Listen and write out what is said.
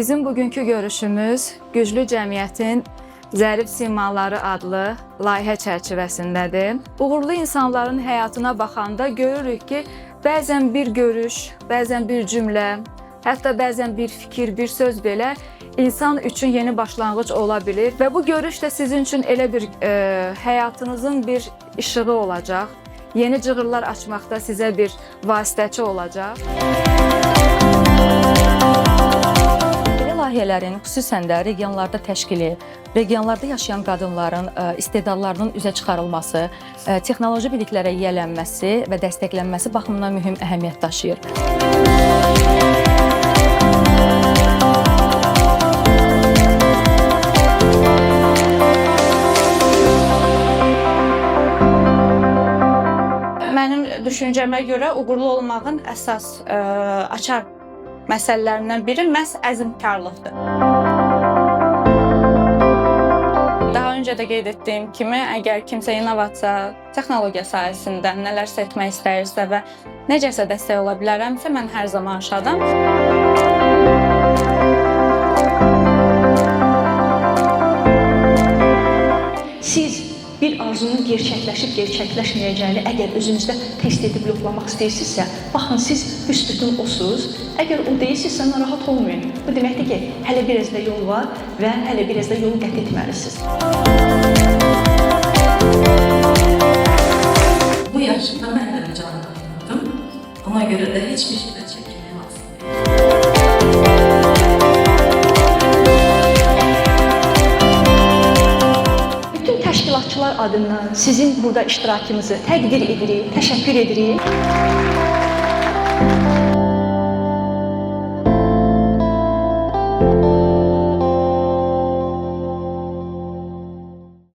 Bizim bugünkü görüşümüz Güclü Cəmiyyətin Zərif Simaları adlı layihə çərçivəsindədir. Uğurlu insanların həyatına baxanda görürük ki, bəzən bir görüş, bəzən bir cümlə, hətta bəzən bir fikir, bir söz belə insan üçün yeni başlanğıc ola bilir və bu görüş də sizin üçün elə bir həyatınızın bir işığı olacaq. Yeni cığırlar açmaqda sizə bir vasitəçi olacaq. Belə layihələrin xüsusən də regionlarda təşkili, regionlarda yaşayan qadınların istedadlarının üzə çıxarılması, texnoloji biliklərə yiyələnməsi və dəstəklənməsi baxımından mühüm əhəmiyyət daşıyır. Mənim düşüncəmə görə uğurlu olmağın əsas açar məsələlərindən biri məhz əzmkarlıqdır. Daha öncə də qeyd etdiyim kimi, əgər kimsə innovasiya, texnologiya sahəsində nələrsə etmək istəyirsə və necəsə dəstək ola bilərəmsə, mən hər zaman aşağıdam. Siz bir arzunun gerçəkləşməyəcəyini əgər özünüzdə test edib yoxlamaq istəyirsinizsə, baxın, siz büsbütün osuz. Əgər o deyilsinizsə, narahat olmayın. Bu deməkdir ki, hələ biraz da yol var və hələ biraz da yolu qət etməlisiniz. Bu yaşımda mən də canlı tanıdım. Ona görə də heç bir şeydə çəkinmək lazım deyil. Təşkilatçılar adından sizin burada iştirakınızı təqdir edirik, təşəkkür edirik.